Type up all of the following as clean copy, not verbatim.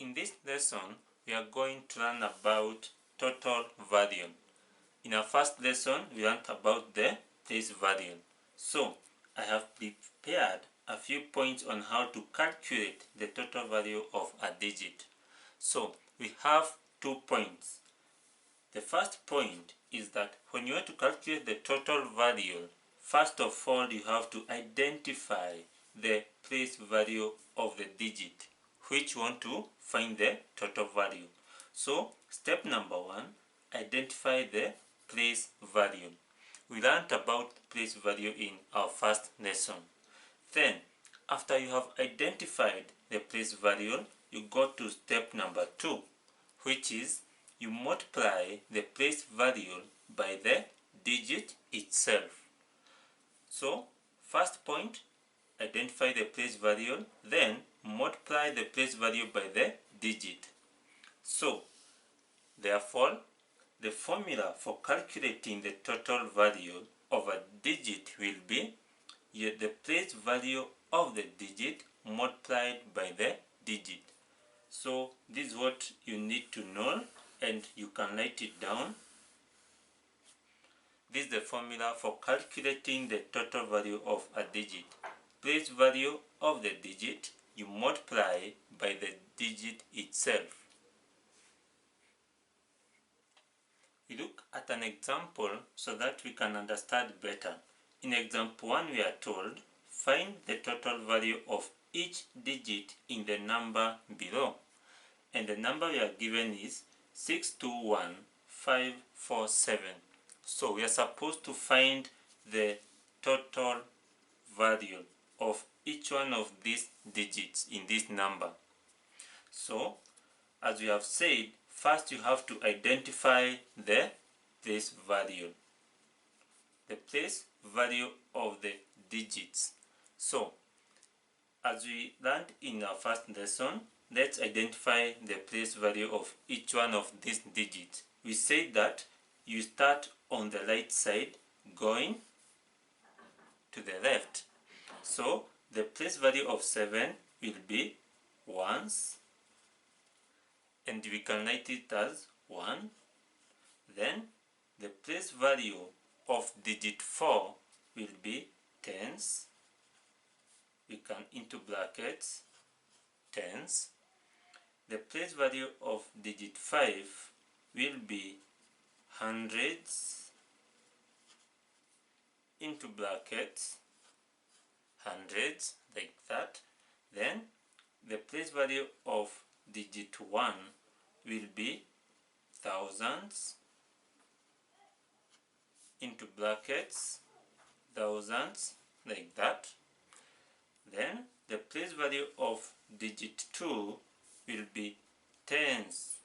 In this lesson, we are going to learn about total variance. In our first lesson, we learned about the place variance. So, I have prepared a few points on how to calculate the total value of a digit. So, we have 2 points. The first point is that when you want to calculate the total value, first of all, you have to identify the place value of the digit which you want to find the total value. So, step number 1, identify the place value. We learned about place value in our first lesson. Then, after you have identified the place value, you go to step number 2, which is you multiply the place value by the digit itself. So, first point, identify the place value, then multiply the place value by the digit. So, therefore, the formula for calculating the total value of a digit will be the place value of the digit multiplied by the digit. So, this is what you need to know, and you can write it down. This is the formula for calculating the total value of a digit. Place value of the digit you multiply by the digit itself. We look at an example so that we can understand better. In example 1, we are told, find the total value of each digit in the number below. And the number we are given is 621547. So we are supposed to find the total value of each one of these digits in this number. So, as we have said, first you have to identify the place value. The place value of the digits. So, as we learned in our first lesson, let's identify the place value of each one of these digits. We said that you start on the right side going to the left. So the place value of 7 will be ones, and we can write it as 1. Then the place value of digit 4 will be tens. We can into brackets tens. The place value of digit 5 will be hundreds, into brackets hundreds, like that. Then the place value of digit 1 will be thousands, into brackets thousands, like that. Then the place value of digit 2 will be tens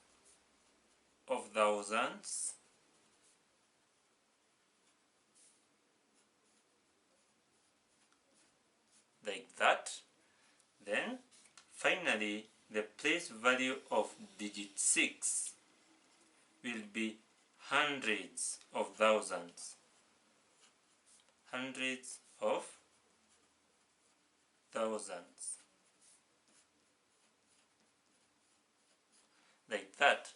of thousands, like that. Then finally the place value of digit 6 will be hundreds of thousands, hundreds of thousands, like that.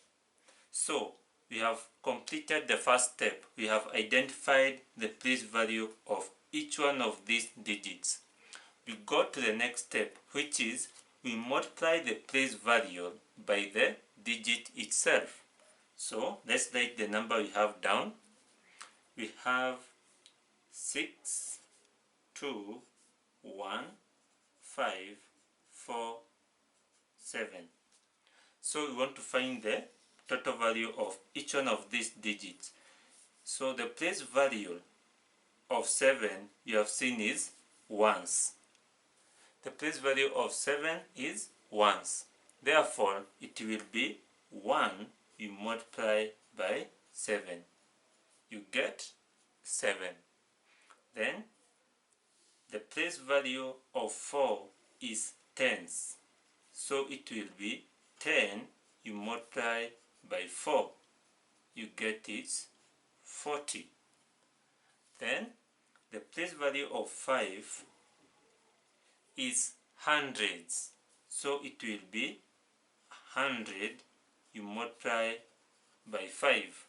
So we have completed the first step. We have identified the place value of each one of these digits. We go to the next step, which is we multiply the place value by the digit itself. So let's write the number we have down. We have 6, 2, 1, 5, 4, 7. So we want to find the total value of each one of these digits. So the place value of 7 you have seen is ones. The place value of 7 is ones. Therefore, it will be 1 you multiply by 7. You get 7. Then, the place value of 4 is tens. So, it will be 10 you multiply by 4. You get it 40. Then, the place value of 5 is hundreds. So it will be 100 you multiply by 5,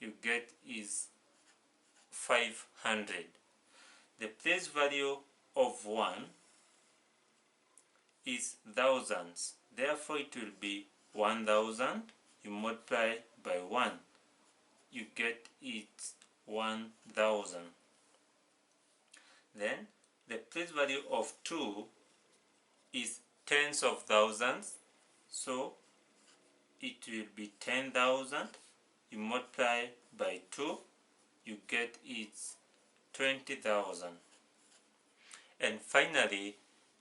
you get is 500. The place value of 1 is thousands, therefore it will be 1000 you multiply by 1, you get it 1000. Then the place value of 2 is tens of thousands, so it will be 10,000 you multiply by 2, you get it 20,000. And finally,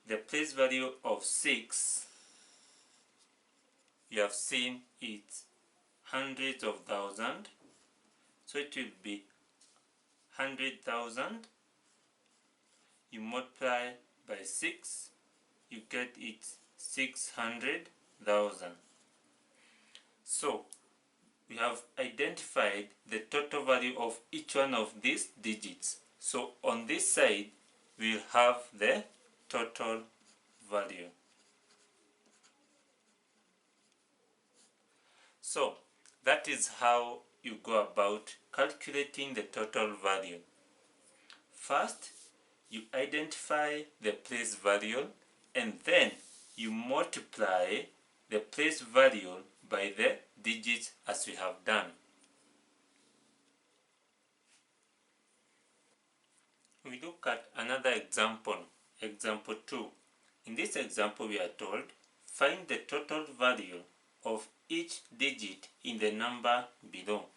the place value of 6, you have seen it's hundreds of thousands, so it will be 100,000 you multiply by 6, you get it 600,000. So we have identified the total value of each one of these digits. So on this side we'll have the total value. So that is how you go about calculating the total value. First, you identify the place value and then you multiply the place value by the digits as we have done. We look at another example, example 2. In this example we are told, find the total value of each digit in the number below.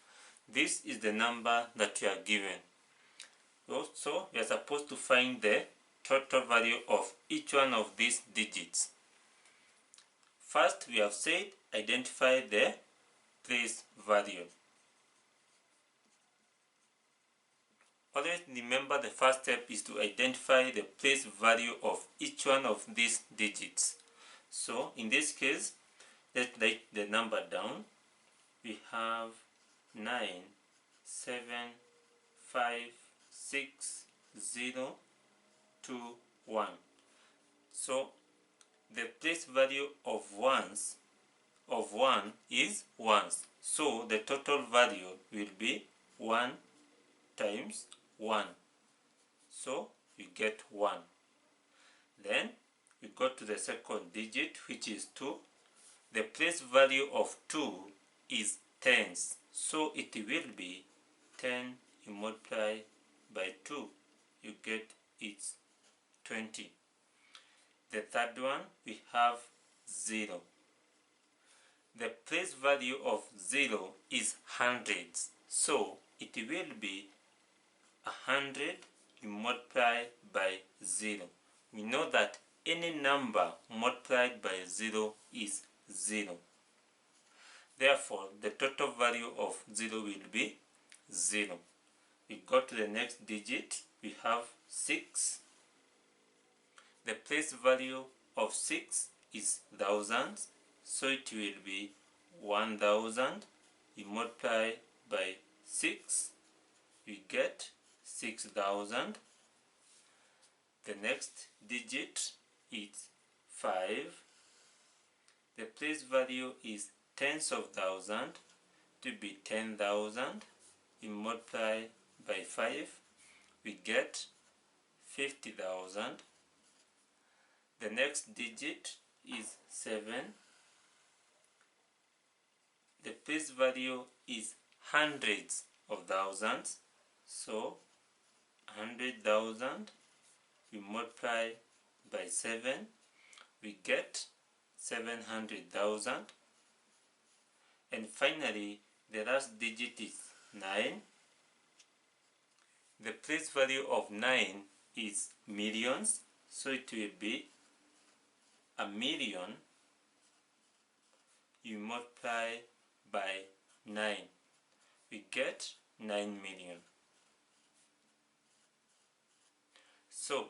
This is the number that we are given. So we are supposed to find the total value of each one of these digits. First, we have said identify the place value. Always remember the first step is to identify the place value of each one of these digits. So in this case, let's write the number down. We have 9, 7, 5, 6, 0, 2, 1. So the place value of 1 is ones. So the total value will be 1 times 1. So you get 1. Then we go to the second digit, which is 2. The place value of 2 is tens. So it will be 10 you multiply by 2. You get it's 20. The third one, we have 0. The place value of 0 is hundreds. So it will be 100 you multiply by 0. We know that any number multiplied by 0 is 0. Therefore, the total value of 0 will be 0. We go to the next digit, we have 6. The place value of 6 is thousands, so it will be 1000. You multiply by 6, we get 6000. The next digit is 5. The place value is tens of thousand, to be 10,000. We multiply by 5, we get 50,000. The next digit is 7. The place value is hundreds of thousands, so 100,000 we multiply by 7, we get 700,000. And finally, the last digit is 9. The place value of 9 is millions, so it will be 1,000,000 you multiply by 9, we get 9 million. So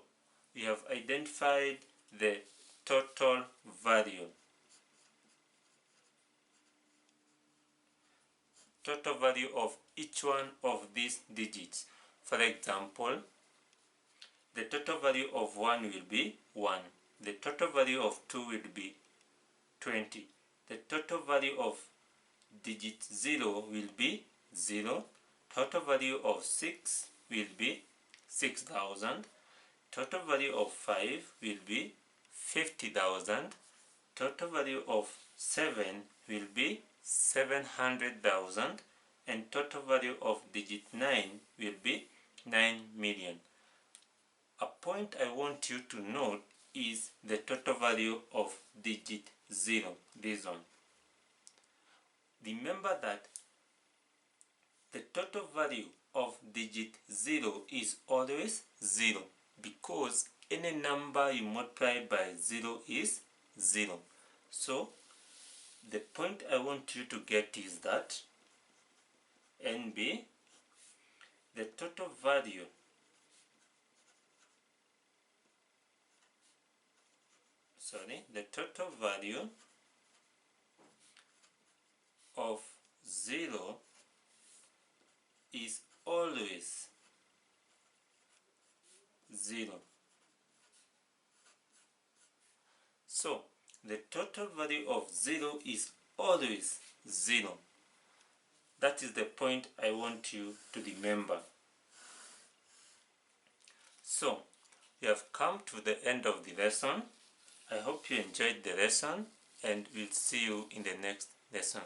we have identified the total value. Total value of each one of these digits. For example, the total value of 1 will be 1. The total value of 2 will be 20. the total value of digit 0 will be 0, total value of 6 will be 6,000, total value of 5 will be 50,000, total value of 7 will be 700,000, and total value of digit 9 will be 9 million. A point I want you to note is the total value of digit 0, this one. Remember that the total value of digit 0 is always 0 because any number you multiply by 0 is 0. So the point I want you to get is that NB, the total value of 0 is always 0. So the total value of 0 is always 0. That is the point I want you to remember. So we have come to the end of the lesson. I hope you enjoyed the lesson, and we'll see you in the next lesson.